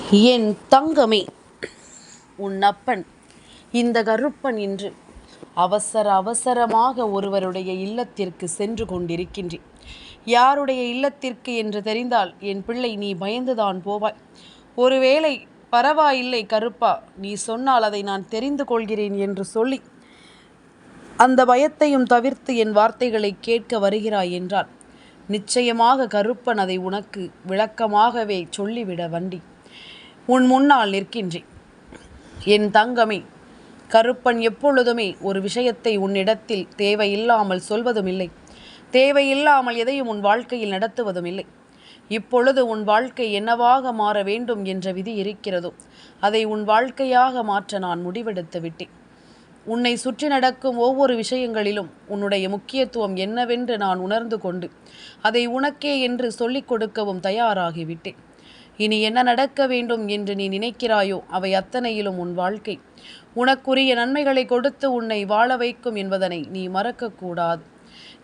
என் தங்கமே, உன் அப்பன் இந்த கருப்பன் இன்று அவசரமாக ஒருவருடைய இல்லத்திற்கு சென்று கொண்டிருக்கின்றேன். யாருடைய இல்லத்திற்கு என்று தெரிந்தால் என் பிள்ளை நீ பயந்துதான் போவாய். ஒருவேளை பரவாயில்லை கருப்பா, நீ சொன்னால் அதை நான் தெரிந்து கொள்கிறேன் என்று சொல்லி அந்த பயத்தையும் தவிர்த்து என் வார்த்தைகளை கேட்க வருகிறாய் என்றால் நிச்சயமாக கருப்பன் அதை உனக்கு விளக்கமாகவே சொல்லிவிட வண்டி உன் முன்னால் நிற்கின்றேன். என் தங்கமே, கருப்பன் எப்பொழுதுமே ஒரு விஷயத்தை உன்னிடத்தில் தேவையில்லாமல் சொல்வதும் இல்லை, தேவையில்லாமல் எதையும் உன் வாழ்க்கையில் நடத்துவதும் இல்லை. இப்பொழுது உன் வாழ்க்கை என்னவாக மாற வேண்டும் என்ற விதி இருக்கிறதோ அதை உன் வாழ்க்கையாக மாற்ற நான் முடிவெடுத்து விட்டேன். உன்னை சுற்றி நடக்கும் ஒவ்வொரு விஷயங்களிலும் உன்னுடைய முக்கியத்துவம் என்னவென்று நான் உணர்ந்து கொண்டு அதை உனக்கே என்று சொல்லிக் கொடுக்கவும் தயாராகிவிட்டேன். இனி என்ன நடக்க வேண்டும் என்று நீ நினைக்கிறாயோ அவை அத்தனையிலும் உன் வாழ்க்கை உனக்குரிய நன்மைகளை கொடுத்து உன்னை வாழ வைக்கும் என்பதனை நீ மறக்கக்கூடாது.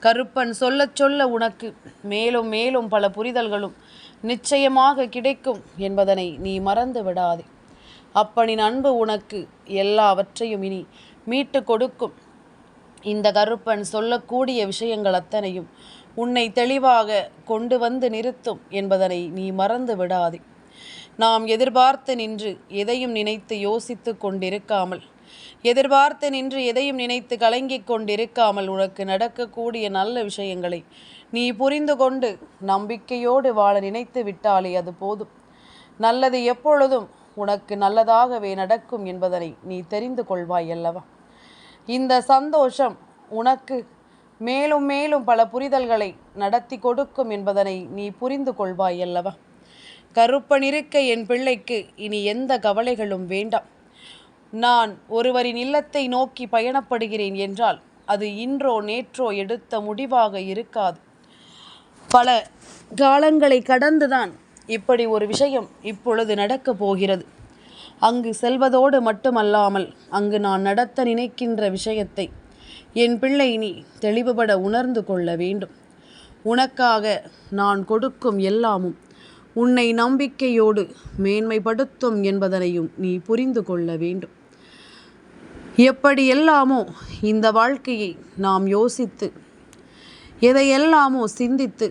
கருப்பன் சொல்ல சொல்ல உனக்கு மேலும் மேலும் பல புரிதல்களும் நிச்சயமாக கிடைக்கும் என்பதனை நீ மறந்து விடாதே. அப்பனின் அன்பு உனக்கு எல்லாவற்றையும் இனி மீட்டு கொடுக்கும். இந்த கருப்பன் சொல்லக்கூடிய விஷயங்கள் அத்தனையும் உன்னை தெளிவாக கொண்டு வந்து நிறுத்தும் என்பதனை நீ மறந்து விடாதே. நாம் எதிர்பார்த்து நின்று எதையும் நினைத்து யோசித்து கொண்டிருக்காமல், எதிர்பார்த்து நின்று எதையும் நினைத்து கலங்கிக் கொண்டிருக்காமல் உனக்கு நடக்கக்கூடிய நல்ல விஷயங்களை நீ புரிந்து கொண்டு நம்பிக்கையோடு வாழ நினைத்து விட்டாலே அது போதும். நல்லது எப்பொழுதும் உனக்கு நல்லதாகவே நடக்கும் என்பதனை நீ தெரிந்து கொள்வாய் அல்லவா? இந்த சந்தோஷம் உனக்கு மேலும் மேலும் பல புரிதல்களை நடத்தி கொடுக்கும் என்பதனை நீ புரிந்து கொள்வாய் அல்லவா? கருப்பன் இருக்க என் பிள்ளைக்கு இனி எந்த கவலைகளும் வேண்டாம். நான் ஒருவரின் இல்லத்தை நோக்கி பயணப்படுகிறேன் என்றால் அது இன்றோ நேற்றோ எடுத்த முடிவாக இருக்காது. பல காலங்களை கடந்துதான் இப்படி ஒரு விஷயம் இப்பொழுது நடக்கப் போகிறது. அங்கு செல்வதோடு மட்டுமல்லாமல் அங்கு நான் நடத்த நினைக்கின்ற விஷயத்தை என் பிள்ளை நீ தெளிவுபட உணர்ந்து கொள்ள வேண்டும். உனக்காக நான் கொடுக்கும் எல்லாமும் உன்னை நம்பிக்கையோடு மேன்மைப்படுத்தும் என்பதனையும் நீ புரிந்து கொள்ள வேண்டும். எப்படியெல்லாமோ இந்த வாழ்க்கையை நாம் யோசித்து எதையெல்லாமோ சிந்தித்து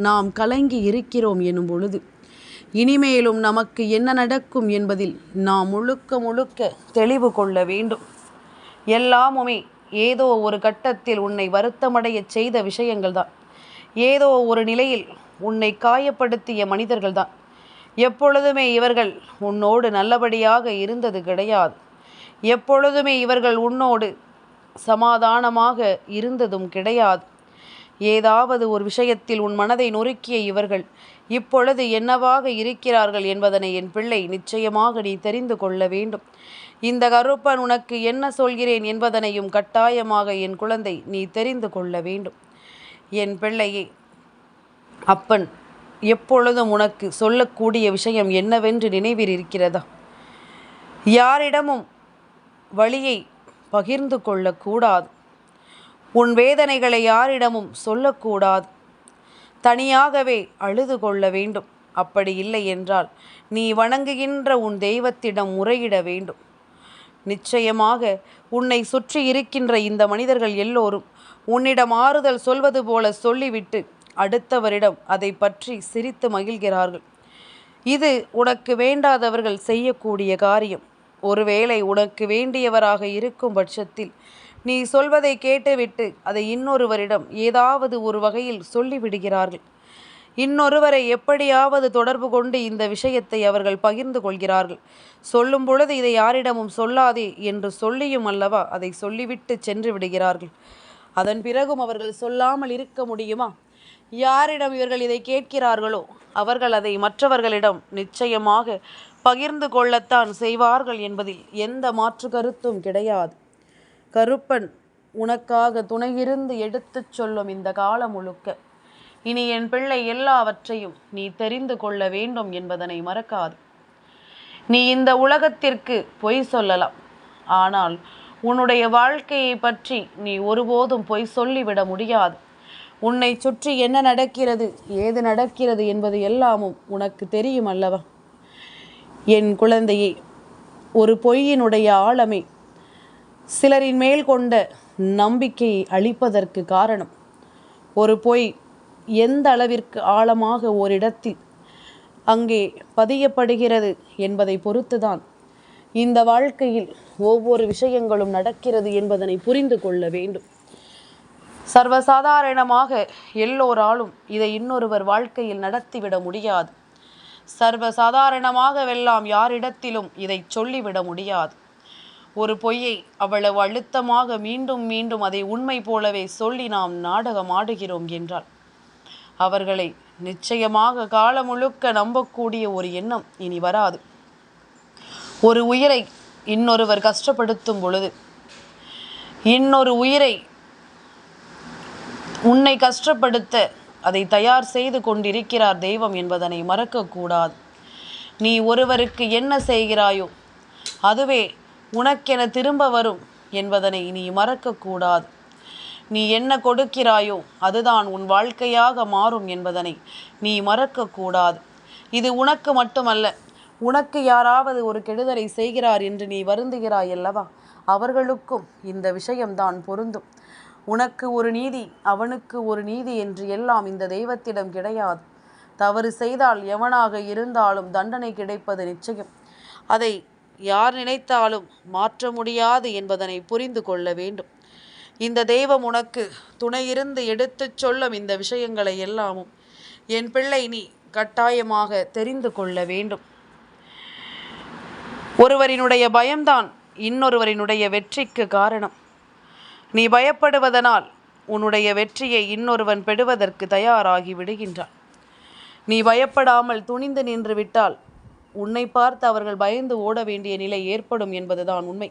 நாம் கலங்கி இருக்கிறோம் எனும் பொழுது இனிமேலும் நமக்கு என்ன நடக்கும் என்பதில் நாம் முழுக்க தெளிவு கொள்ள வேண்டும். எல்லாமுமே ஏதோ ஒரு கட்டத்தில் உன்னை வருத்தமடைய செய்த விஷயங்கள்தான், ஏதோ ஒரு நிலையில் உன்னை காயப்படுத்திய மனிதர்கள்தான். எப்பொழுதுமே இவர்கள் உன்னோடு நல்லபடியாக இருந்தது கிடையாது. எப்பொழுதுமே இவர்கள் உன்னோடு சமாதானமாக இருந்ததும் கிடையாது. ஏதாவது ஒரு விஷயத்தில் உன் மனதை நொறுக்கிய இவர்கள் இப்பொழுது என்னவாக இருக்கிறார்கள் என்பதனை என் பிள்ளை நிச்சயமாக நீ தெரிந்து கொள்ள வேண்டும். இந்த கருப்பன் உனக்கு என்ன சொல்கிறேன் என்பதனையும் கட்டாயமாக என் குழந்தை நீ தெரிந்து கொள்ள வேண்டும். என் பிள்ளையே, அப்பன் எப்பொழுதும் உனக்கு சொல்லக்கூடிய விஷயம் என்னவென்று நினைவில் இருக்கிறதா? யாரிடமும் வழியை பகிர்ந்து கொள்ளக்கூடாது. உன் வேதனைகளை யாரிடமும் சொல்லக்கூடாது. தனியாகவே அழுது கொள்ள வேண்டும். அப்படி இல்லை என்றால் நீ வணங்குகின்ற உன் தெய்வத்திடம் முறையிட வேண்டும். நிச்சயமாக உன்னை சுற்றி இருக்கின்ற இந்த மனிதர்கள் எல்லோரும் உன்னிடம் ஆறுதல் சொல்வது போல சொல்லிவிட்டு அடுத்தவரிடம் அதை பற்றி சிரித்து மகிழ்கிறார்கள். இது உனக்கு வேண்டாதவர்கள் செய்யக்கூடிய காரியம். ஒருவேளை உனக்கு வேண்டியவராக இருக்கும் பட்சத்தில் நீ சொல்வதை கேட்டுவிட்டு அதை இன்னொருவரிடம் ஏதாவது ஒரு வகையில் சொல்லிவிடுகிறார்கள். இன்னொருவரை எப்படியாவது தொடர்பு கொண்டு இந்த விஷயத்தை அவர்கள் பகிர்ந்து கொள்கிறார்கள். சொல்லும் பொழுது இதை யாரிடமும் சொல்லாதே என்று சொல்லியும் அல்லவா அதை சொல்லிவிட்டு சென்று விடுகிறார்கள். அதன் பிறகும் அவர்கள் சொல்லாமல் இருக்க முடியுமா? யாரிடம் இவர்கள் இதை கேட்கிறார்களோ அவர்கள் அதை மற்றவர்களிடம் நிச்சயமாக பகிர்ந்து கொள்ளத்தான் செய்வார்கள் என்பதில் எந்த மாற்று கருத்தும் கிடையாது. கருப்பன் உனக்காக துணையிருந்து எடுத்துச் சொல்லும் இந்த காலம் முழுக்க இனி என் பிள்ளை எல்லாவற்றையும் நீ தெரிந்து கொள்ள வேண்டும் என்பதனை மறக்காது. நீ இந்த உலகத்திற்கு பொய் சொல்லலாம், ஆனால் உன்னுடைய வாழ்க்கையை பற்றி நீ ஒருபோதும் பொய் சொல்லிவிட முடியாது. உன்னை சுற்றி என்ன நடக்கிறது, ஏது நடக்கிறது என்பது எல்லாமும் உனக்கு தெரியும் அல்லவா? என் குழந்தையே, ஒரு பொய்யினுடைய ஆழமே சிலரின் மேல் கொண்ட நம்பிக்கையை அளிப்பதற்கு காரணம். ஒரு பொய் எந்த அளவிற்கு ஆழமாக ஓரிடத்தில் அங்கே பதியப்படுகிறது என்பதை பொறுத்துதான் இந்த வாழ்க்கையில் ஒவ்வொரு விஷயங்களும் நடக்கிறது என்பதனை புரிந்து கொள்ள வேண்டும். சர்வசாதாரணமாக எல்லோராலும் இதை இன்னொருவர் வாழ்க்கையில் நடத்திவிட முடியாது. சர்வசாதாரணமாகவெல்லாம் யாரிடத்திலும் இதை சொல்லிவிட முடியாது. ஒரு பொய்யை அவ்வளவு அழுத்தமாக மீண்டும் மீண்டும் அதை உண்மை போலவே சொல்லி நாம் நாடகம் ஆடுகிறோம் என்றால் அவர்களை நிச்சயமாக காலம் முழுக்க நம்பக்கூடிய ஒரு எண்ணம் இனி வராது. ஒரு உயிரை இன்னொருவர் கஷ்டப்படுத்தும் பொழுது, இன்னொரு உயிரை உன்னை கஷ்டப்படுத்த அதை தயார் செய்து கொண்டிருக்கிறார் தெய்வம் என்பதனை மறக்கக்கூடாது. நீ ஒருவருக்கு என்ன செய்கிறாயோ அதுவே உனக்கென திரும்ப வரும் என்பதனை நீ மறக்கக்கூடாது. நீ என்ன கொடுக்கிறாயோ அதுதான் உன் வாழ்க்கையாக மாறும் என்பதனை நீ மறக்கக்கூடாது. இது உனக்கு மட்டுமல்ல, உனக்கு யாராவது ஒரு கெடுதலை செய்கிறார் என்று நீ வருந்துகிறாய் அல்லவா, அவர்களுக்கும் இந்த விஷயம்தான் பொருந்தும். உனக்கு ஒரு நீதி, அவனுக்கு ஒரு நீதி என்று எல்லாம் இந்த தெய்வத்திடம் கிடையாது. தவறு செய்தால் எவனாக இருந்தாலும் தண்டனை கிடைப்பது நிச்சயம். அதை யார் நினைத்தாலும் மாற்ற முடியாது என்பதனை புரிந்து கொள்ள வேண்டும். இந்த தெய்வம் உனக்கு துணையிருந்து எடுத்துச் சொல்லும் இந்த விஷயங்களை எல்லாமும் என் பிள்ளை நீ கட்டாயமாக தெரிந்து கொள்ள வேண்டும். ஒருவரினுடைய பயம்தான் இன்னொருவரினுடைய வெற்றிக்கு காரணம். நீ பயப்படுவதனால் உன்னுடைய வெற்றியை இன்னொருவன் பெறுவதற்கு தயாராகி விடுகின்றான். நீ பயப்படாமல் துணிந்து நின்று விட்டால் உன்னை பார்த்து அவர்கள் பயந்து ஓட வேண்டிய நிலை ஏற்படும் என்பதுதான் உண்மை.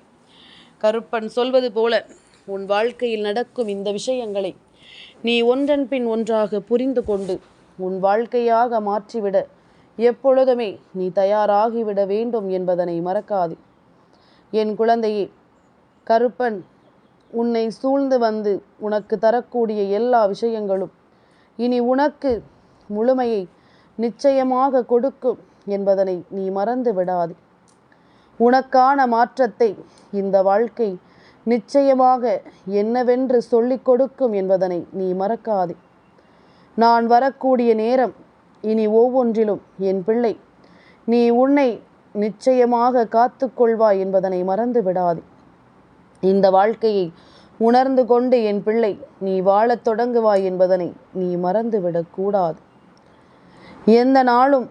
கருப்பன் சொல்வது போல உன் வாழ்க்கையில் நடக்கும் இந்த விஷயங்களை நீ ஒன்றன் பின் ஒன்றாக புரிந்து கொண்டு உன் வாழ்க்கையாக மாற்றிவிட எப்பொழுதுமே நீ தயாராகிவிட வேண்டும் என்பதனை மறக்காதே. என் குழந்தையே, கருப்பன் உன்னை சூழ்ந்து வந்து உனக்கு தரக்கூடிய எல்லா விஷயங்களும் இனி உனக்கு முழுமையை நிச்சயமாக கொடுக்கும் என்பதனை நீ மறந்து விடாதே. உனக்கான மாற்றத்தை இந்த வாழ்க்கை நிச்சயமாக என்னவென்று சொல்லிக் கொடுக்கும் என்பதனை நீ மறக்காதே. நான் வரக்கூடிய நேரம் இனி ஒவ்வொன்றிலும் என் பிள்ளை நீ உன்னை நிச்சயமாக காத்து கொள்வாய் என்பதனை மறந்து விடாதே. இந்த வாழ்க்கையை உணர்ந்து கொண்டு என் பிள்ளை நீ வாழத் தொடங்குவாய் என்பதனை நீ மறந்துவிடக்கூடாது. எந்த நாளும்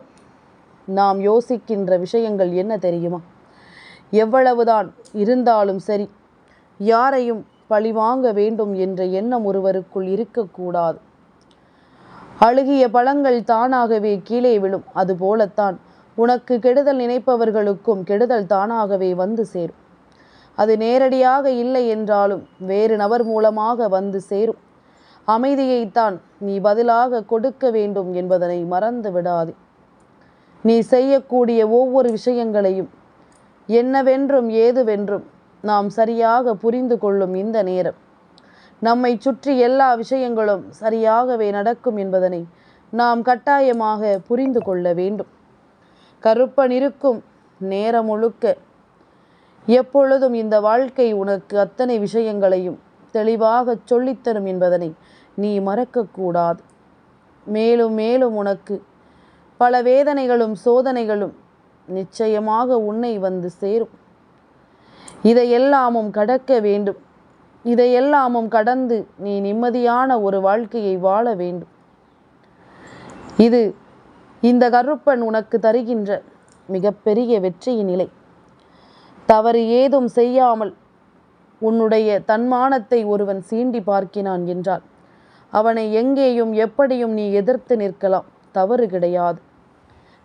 நாம் யோசிக்கின்ற விஷயங்கள் என்ன தெரியுமா? எவ்வளவுதான் இருந்தாலும் சரி, யாரையும் பழிவாங்க வேண்டும் என்ற எண்ணம் ஒருவருக்குள் இருக்கக்கூடாது. அழுகிய பழங்கள் தானாகவே கீழே விழும். அதுபோலத்தான் உனக்கு கெடுதல் நினைப்பவர்களுக்கும் கெடுதல் தானாகவே வந்து சேரும். அது நேரடியாக இல்லை என்றாலும் வேறு நபர் மூலமாக வந்து சேரும். அமைதியைத்தான் நீ பதிலாக கொடுக்க வேண்டும் என்பதனை மறந்து விடாதே. நீ செய்யக்கூடிய ஒவ்வொரு விஷயங்களையும் என்னவென்றும் ஏதுவென்றும் நாம் சரியாக புரிந்து கொள்ளும் இந்த நேரம் நம்மை சுற்றி எல்லா விஷயங்களும் சரியாகவே நடக்கும் என்பதனை நாம் கட்டாயமாக புரிந்து கொள்ள வேண்டும். கருப்பன் இருக்கும் நேரம் முழுக்க எப்பொழுதும் இந்த வாழ்க்கை உனக்கு அத்தனை விஷயங்களையும் தெளிவாக சொல்லித்தரும் என்பதனை நீ மறக்கக்கூடாது. மேலும் மேலும் உனக்கு பல வேதனைகளும் சோதனைகளும் நிச்சயமாக உன்னை வந்து சேரும். இதையெல்லாமும் கடக்க வேண்டும். இதையெல்லாமும் கடந்து நீ நிம்மதியான ஒரு வாழ்க்கையை வாழ வேண்டும். இது இந்த கருப்பன் உனக்கு தருகின்ற மிகப்பெரிய வெற்றியின் நிலை. தவறு ஏதும் செய்யாமல் உன்னுடைய தன்மானத்தை ஒருவன் சீண்டி பார்க்கிறான் என்றால் அவனை எங்கேயும் எப்படியும் நீ எதிர்த்து நிற்கலாம், தவறு கிடையாது.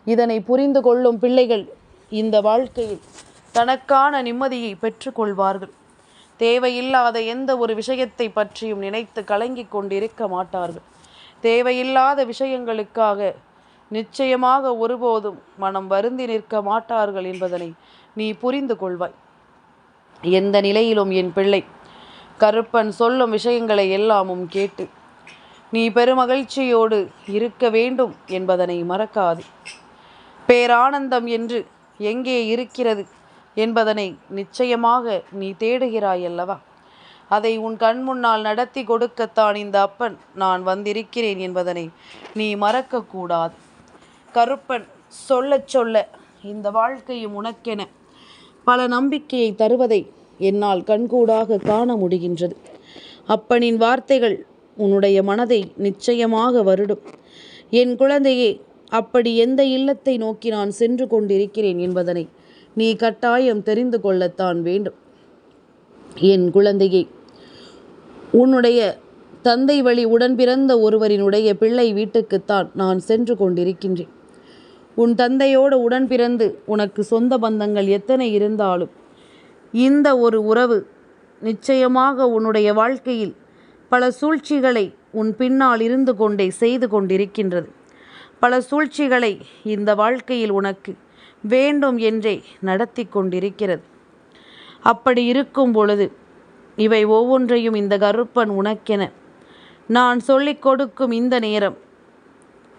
இதனை புரிந்து கொள்ளும் பிள்ளைகள் இந்த வாழ்க்கையில் தனக்கான நிம்மதியை பெற்றுக்கொள்வார்கள். தேவையில்லாத எந்த ஒரு விஷயத்தை பற்றியும் நினைத்து கலங்கிக் கொண்டிருக்க மாட்டார்கள். தேவையில்லாத விஷயங்களுக்காக நிச்சயமாக ஒருபோதும் மனம் வருந்தி நிற்க மாட்டார்கள் என்பதனை நீ புரிந்து கொள்வாய். எந்த நிலையிலும் என் பிள்ளை கருப்பன் சொல்லும் விஷயங்களை எல்லாமும் கேட்டு நீ பெருமகிழ்ச்சியோடு இருக்க வேண்டும் என்பதனை மறக்காது. பேரானந்தம் என்று எங்கே இருக்கிறது என்பதனை நிச்சயமாக நீ தேடுகிறாயல்லவா? அதை உன் கண் முன்னால் நடத்தி கொடுக்கத்தான் இந்த அப்பன் நான் வந்திருக்கிறேன் என்பதனை நீ மறக்கக்கூடாது. கருப்பன் சொல்ல சொல்ல இந்த வாழ்க்கையும் உனக்கென பல நம்பிக்கையை தருவதை என்னால் கண்கூடாக காண முடிகின்றது. அப்பனின் வார்த்தைகள் உன்னுடைய மனதை நிச்சயமாக வருடும். என் குழந்தையே, அப்படி எந்த இல்லத்தை நோக்கி நான் சென்று கொண்டிருக்கிறேன் என்பதனை நீ கட்டாயம் தெரிந்து கொள்ளத்தான் வேண்டும். என் குழந்தையே, உன்னுடைய தந்தை வழி உடன் பிறந்த ஒருவரினுடைய பிள்ளை வீட்டுக்குத்தான் நான் சென்று கொண்டிருக்கின்றேன். உன் தந்தையோடு உடன் பிறந்து உனக்கு சொந்த பந்தங்கள் எத்தனை இருந்தாலும் இந்த ஒரு உறவு நிச்சயமாக உன்னுடைய வாழ்க்கையில் பல சூழ்ச்சிகளை உன் பின்னால் இருந்து கொண்டே செய்து கொண்டிருக்கின்றது. பல சூழ்ச்சிகளை இந்த வாழ்க்கையில் உனக்கு வேண்டும் என்றே நடத்தி கொண்டிருக்கிறது. அப்படி இருக்கும் பொழுது இவை ஒவ்வொன்றையும் இந்த கருப்பன் உனக்கென நான் சொல்லிக் கொடுக்கும் இந்த நேரம்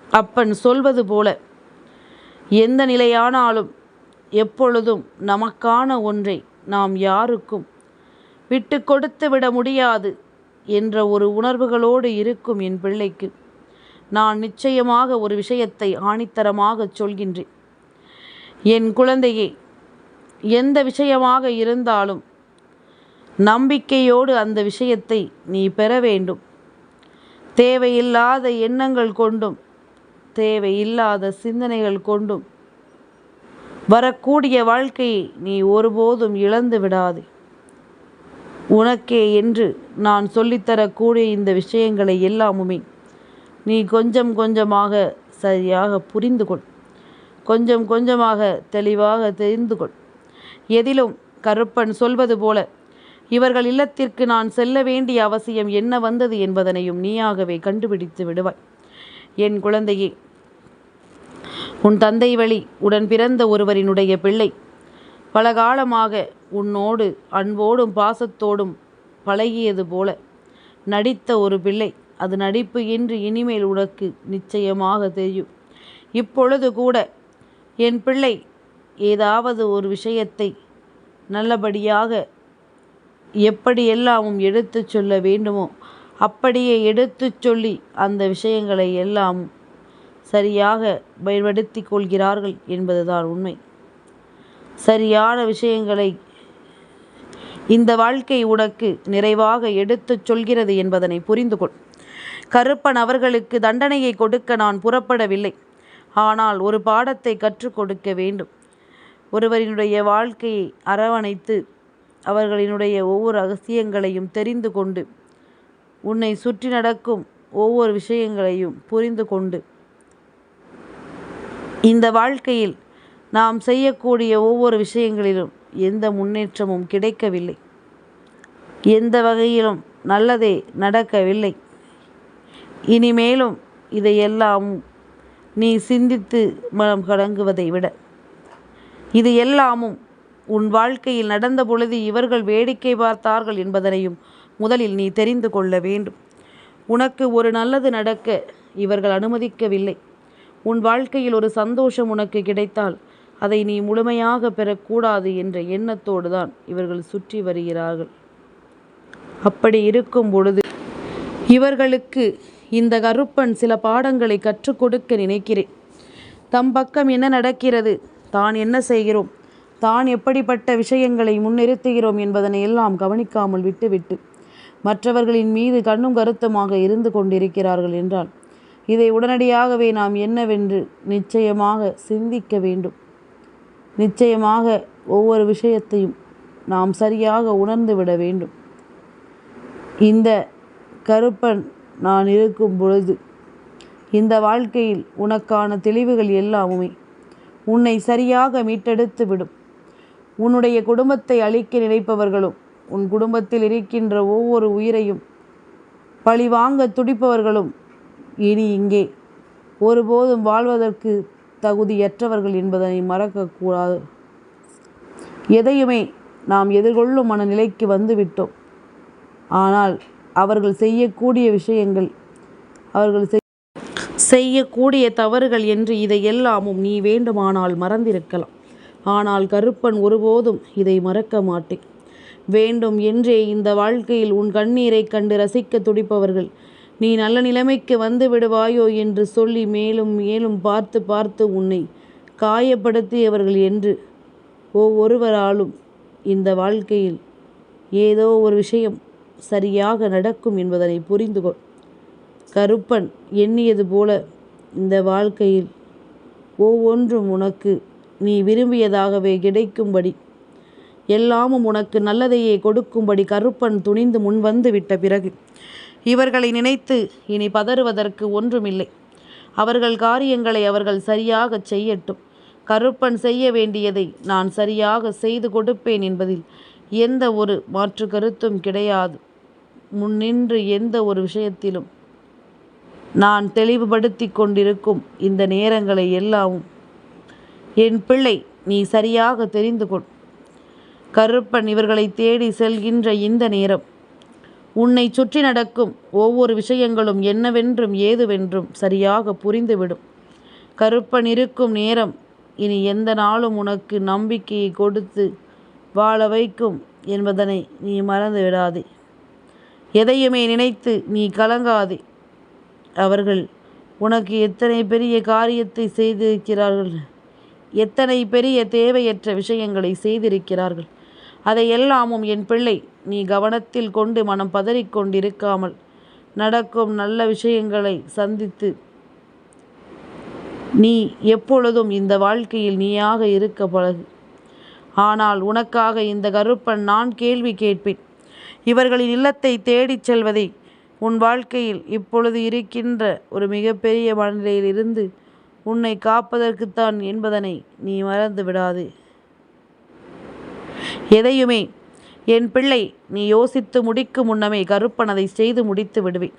அப்பன் சொல்வது போல எந்த நிலையானாலும் எப்பொழுதும் நமக்கான ஒன்றை நாம் யாருக்கும் விட்டு கொடுத்து விட முடியாது என்ற ஒரு உணர்வுகளோடு இருக்கும் என் பிள்ளைக்கு நான் நிச்சயமாக ஒரு விஷயத்தை ஆணித்தரமாக சொல்கின்றேன். என் குழந்தையே, எந்த விஷயமாக இருந்தாலும் நம்பிக்கையோடு அந்த விஷயத்தை நீ பெற வேண்டும். தேவையில்லாத எண்ணங்கள் கொண்டும் தேவையில்லாத சிந்தனைகள் கொண்டும் வரக்கூடிய வாழ்க்கையை நீ ஒருபோதும் இழந்து விடாதே. உனக்கே என்று நான் சொல்லித்தரக்கூடிய இந்த விஷயங்களை எல்லாமுமே நீ கொஞ்சம் கொஞ்சமாக சரியாக புரிந்து கொள். கொஞ்சம் கொஞ்சமாக தெளிவாக தெரிந்து கொள். எதிலும் கருப்பன் சொல்வது போல இவர்கள் இல்லத்திற்கு நான் செல்ல வேண்டிய அவசியம் என்ன வந்தது என்பதனையும் நீயாகவே கண்டுபிடித்து விடுவாய். என் குழந்தையே, உன் தந்தை வழி உடன் பிறந்த ஒருவரினுடைய பிள்ளை பல காலமாக உன்னோடு அன்போடும் பாசத்தோடும் பழகியது போல நடித்த ஒரு பிள்ளை. அது நடிப்பு என்று இனிமேல் உனக்கு நிச்சயமாக தெரியும். இப்பொழுது கூட என் பிள்ளை ஏதாவது ஒரு விஷயத்தை நல்லபடியாக எப்படியெல்லாமும் எடுத்து சொல்ல வேண்டுமோ அப்படியே எடுத்து சொல்லி அந்த விஷயங்களை எல்லாம் சரியாக பயன்படுத்தி கொள்கிறார்கள் என்பதுதான் உண்மை. சரியான விஷயங்களை இந்த வாழ்க்கை உனக்கு நிறைவாக எடுத்து சொல்கிறது என்பதனை புரிந்து கொள். கருப்பன் அவர்களுக்கு தண்டனையை கொடுக்க நான் புறப்படவில்லை. ஆனால் ஒரு பாடத்தை கற்றுக் கொடுக்க வேண்டும். ஒருவரினுடைய வாழ்க்கையை அரவணைத்து அவர்களினுடைய ஒவ்வொரு ரகசியங்களையும் தெரிந்து கொண்டு உன்னை சுற்றி நடக்கும் ஒவ்வொரு விஷயங்களையும் புரிந்து கொண்டு இந்த வாழ்க்கையில் நாம் செய்யக்கூடிய ஒவ்வொரு விஷயங்களிலும் எந்த முன்னேற்றமும் கிடைக்கவில்லை, எந்த வகையிலும் நல்லதே நடக்கவில்லை. இனிமேலும் இதையெல்லாம் நீ சிந்தித்து மனம் கலங்குவதை விட இது எல்லாமும் உன் வாழ்க்கையில் நடந்த பொழுது இவர்கள் வேடிக்கை பார்த்தார்கள் என்பதனையும் முதலில் நீ தெரிந்து கொள்ள வேண்டும். உனக்கு ஒரு நல்லது நடக்க இவர்கள் அனுமதிக்கவில்லை. உன் வாழ்க்கையில் ஒரு சந்தோஷம் உனக்கு கிடைத்தால் அதை நீ முழுமையாக பெறக்கூடாது என்ற எண்ணத்தோடு தான் இவர்கள் சுற்றி வருகிறார்கள். அப்படி இருக்கும் பொழுது இவர்களுக்கு இந்த கருப்பன் சில பாடங்களை கற்றுக் கொடுக்க நினைக்கிறேன். தம் பக்கம் என்ன நடக்கிறது, தான் என்ன செய்கிறோம், தான் எப்படிப்பட்ட விஷயங்களை முன்னிறுத்துகிறோம் என்பதனை எல்லாம் கவனிக்காமல் விட்டுவிட்டு மற்றவர்களின் மீது கண்ணும் கருத்துமாக இருந்து கொண்டிருக்கிறார்கள் என்றால் இதை உடனடியாகவே நாம் என்னவென்று நிச்சயமாக சிந்திக்க வேண்டும். நிச்சயமாக ஒவ்வொரு விஷயத்தையும் நாம் சரியாக உணர்ந்து விட வேண்டும். இந்த கருப்பன் நான் இருக்கும் பொழுது இந்த வாழ்க்கையில் உனக்கான தெளிவுகள் எல்லாமுமே உன்னை சரியாக மீட்டெடுத்து விடும். உன்னுடைய குடும்பத்தை அழிக்க நினைப்பவர்களும் உன் குடும்பத்தில் இருக்கின்ற ஒவ்வொரு உயிரையும் பழிவாங்க துடிப்பவர்களும் இனி இங்கே ஒருபோதும் வாழ்வதற்கு தகுதியற்றவர்கள் என்பதனை மறக்கக்கூடாது. எதையுமே நாம் எதிர்கொள்ளும் மனநிலைக்கு வந்துவிட்டோம். ஆனால் அவர்கள் செய்யக்கூடிய விஷயங்கள், அவர்கள் செய்யக்கூடிய தவறுகள் என்று இதை எல்லாமும் நீ வேண்டுமானால் மறந்திருக்கலாம். ஆனால் கருப்பன் ஒருபோதும் இதை மறக்க மாட்டேன். வேண்டும் என்றே இந்த வாழ்க்கையில் உன் கண்ணீரை கண்டு ரசிக்க துடிப்பவர்கள் நீ நல்ல நிலைமைக்கு வந்து விடுவாயோ என்று சொல்லி மேலும் மேலும் பார்த்து பார்த்து உன்னை காயப்படுத்தியவர்கள் என்று ஒவ்வொருவராலும் இந்த வாழ்க்கையில் ஏதோ ஒரு விஷயம் சரியாக நடக்கும் என்பதனை புரிந்து கொள். கருப்பன் எண்ணியது போல இந்த வாழ்க்கையில் ஒவ்வொன்றும் உனக்கு நீ விரும்பியதாகவே கிடைக்கும்படி, எல்லாமும் உனக்கு நல்லதையே கொடுக்கும்படி கருப்பன் துணிந்து முன்வந்து விட்ட பிறகு இவர்களை நினைத்து இனி பதறுவதற்கு ஒன்றுமில்லை. அவர்கள் காரியங்களை அவர்கள் சரியாக செய்யட்டும். கருப்பன் செய்ய வேண்டியதை நான் சரியாக செய்து கொடுப்பேன் என்பதில் எந்த ஒரு மாற்று கருத்தும் கிடையாது. முன்னின்று எந்த ஒரு விஷயத்திலும் நான் தெளிவுபடுத்தி கொண்டிருக்கும் இந்த நேரங்களை எல்லாமும் என் பிள்ளை நீ சரியாக தெரிந்து கொள். கருப்பன் இவர்களை தேடி செல்கின்ற இந்த நேரம் உன்னை சுற்றி நடக்கும் ஒவ்வொரு விஷயங்களும் என்னவென்றும் ஏதுவென்றும் சரியாக புரிந்துவிடும். கருப்பன் இருக்கும் நேரம் இனி எந்த நாளும் உனக்கு நம்பிக்கையை கொடுத்து வாழ வைக்கும் என்பதனை நீ மறந்து விடாதே. எதையுமே நினைத்து நீ கலங்காதே. அவர்கள் உனக்கு எத்தனை பெரிய காரியத்தை செய்திருக்கிறார்கள், எத்தனை பெரிய தேவையற்ற விஷயங்களை செய்திருக்கிறார்கள். அதை எல்லாமும் என் பிள்ளை நீ கவனத்தில் கொண்டு மனம் பதறிக்கொண்டிருக்காமல் நடக்கும் நல்ல விஷயங்களை சந்தித்து நீ எப்பொழுதும் இந்த வாழ்க்கையில் நீயாக இருக்க பழகு. ஆனால் உனக்காக இந்த கருப்பன் நான் கேள்வி கேட்பேன். இவர்களின் இல்லத்தை தேடிச் செல்வதை உன் வாழ்க்கையில் இப்பொழுது இருக்கின்ற ஒரு மிகப்பெரிய மனநிலையில் இருந்து உன்னை காப்பதற்குத்தான் என்பதனை நீ மறந்து விடாதே. எதையுமே என் பிள்ளை நீ யோசித்து முடிக்கும் முன்னமே கருப்பன் அதை செய்து முடித்து விடுவேன்.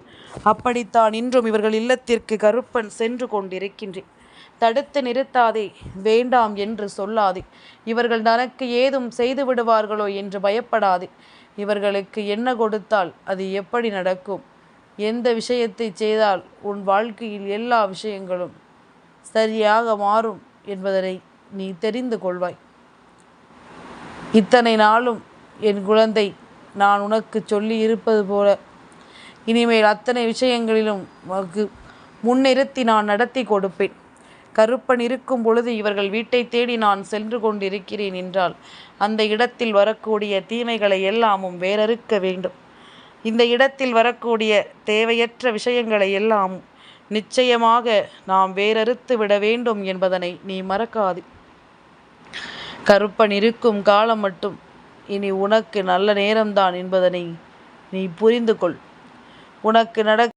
அப்படித்தான் இன்றும் இவர்கள் இல்லத்திற்கு கருப்பன் சென்று கொண்டிருக்கின்றேன். தடுத்து நிறுத்தாதே, வேண்டாம் என்று சொல்லாதே. இவர்கள் தனக்கு ஏதும் செய்து விடுவார்களோ என்று பயப்படாதே. இவர்களுக்கு என்ன கொடுத்தால் அது எப்படி நடக்கும், எந்த விஷயத்தை செய்தால் உன் வாழ்க்கையில் எல்லா விஷயங்களும் சரியாக மாறும் என்பதனை நீ தெரிந்து கொள்வாய். இத்தனை நாளும் என் குழந்தை நான் உனக்கு சொல்லி இருப்பது போல இனிமேல் அத்தனை விஷயங்களிலும் உனக்கு முன்னிறுத்தி நான் நடத்தி கொடுப்பேன். கருப்பன் இருக்கும் பொழுது இவர்கள் வீட்டை தேடி நான் சென்று கொண்டிருக்கிறேன் என்றால் அந்த இடத்தில் வரக்கூடிய தீமைகளை எல்லாமும் வேறறுக்க வேண்டும். இந்த இடத்தில் வரக்கூடிய தேவையற்ற விஷயங்களை எல்லாம் நிச்சயமாக நாம் வேறறுத்து விட வேண்டும் என்பதனை நீ மறக்காது. கருப்பன் இருக்கும் காலம் மட்டும் இனி உனக்கு நல்ல நேரம்தான் என்பதனை நீ புரிந்து கொள். உனக்கு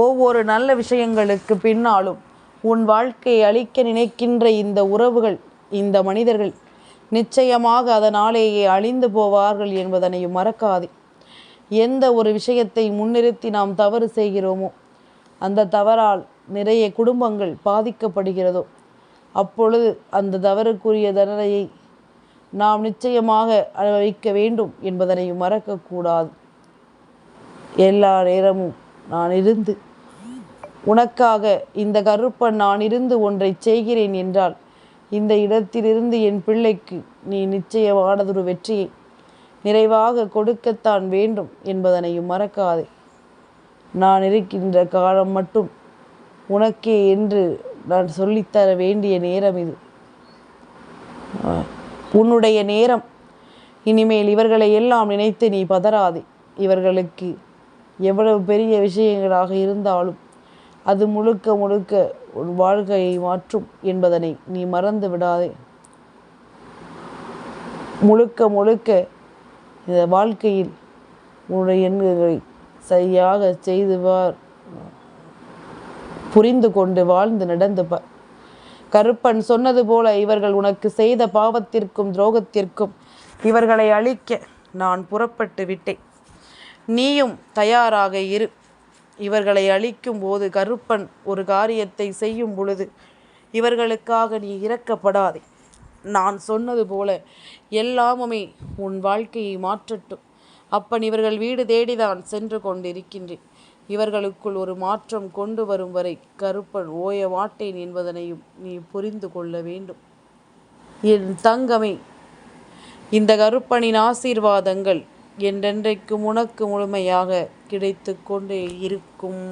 ஒவ்வொரு நல்ல விஷயங்களுக்கு பின்னாலும் உன் வாழ்க்கையை அழிக்க நினைக்கின்ற இந்த உறவுகள், இந்த மனிதர்கள் நிச்சயமாக அதனாலேயே அழிந்து போவார்கள் என்பதனையும் மறக்காதே. எந்த ஒரு விஷயத்தை முன்னிறுத்தி நாம் தவறு செய்கிறோமோ அந்த தவறால் நிறைய குடும்பங்கள் பாதிக்கப்படுகிறதோ அப்பொழுது அந்த தவறுக்குரிய தண்டனையை நாம் நிச்சயமாக அனுபவிக்க வேண்டும் என்பதனையும் மறக்கக்கூடாது. எல்லா நேரமும் நான் இருந்து உனக்காக இந்த கருப்பன் நான் இருந்து ஒன்றை செய்கிறேன் என்றால் இந்த இடத்திலிருந்து என் பிள்ளைக்கு நீ நிச்சயமானதொரு வெற்றியை நிறைவாக கொடுக்கத்தான் வேண்டும் என்பதனையும் மறக்காதே. நான் இருக்கின்ற காலம் மட்டும் உனக்கே என்று நான் சொல்லித்தர வேண்டிய நேரம் இது. உன்னுடைய நேரம். இனிமேல் இவர்களை எல்லாம் நினைத்து நீ பதறாதே. இவர்களுக்கு எவ்வளவு பெரிய விஷயங்களாக இருந்தாலும் அது முழுக்க முழுக்க உன் வாழ்க்கையை மாற்றும் என்பதனை நீ மறந்து விடாதே. முழுக்க முழுக்க இந்த வாழ்க்கையில் உன்னுடைய எண்ணங்களை சரியாக செய்து புரிந்து கொண்டு வாழ்ந்து நடந்து பார். கருப்பன் சொன்னது போல இவர்கள் உனக்கு செய்த பாவத்திற்கும் துரோகத்திற்கும் இவர்களை அழிக்க நான் புறப்பட்டு விட்டேன். நீயும் தயாராக இரு. இவர்களை அழிக்கும் போது கருப்பன் ஒரு காரியத்தை செய்யும் பொழுது இவர்களுக்காக நீ இரக்கப்படாதே. நான் சொன்னது போல எல்லாமுமே உன் வாழ்க்கையை மாற்றட்டும். அப்பன் இவர்கள் வீடு தேடிதான் சென்று கொண்டிருக்கின்றேன். இவர்களுக்குள் ஒரு மாற்றம் கொண்டு வரும் வரை கருப்பன் ஓய மாட்டேன் என்பதனையும் நீ புரிந்து கொள்ள வேண்டும். என் தங்கமே, இந்த கருப்பனின் ஆசீர்வாதங்கள் என்றென்றைக்கும் உனக்கு முழுமையாக கிடைத்து கொண்டே இருக்கும்.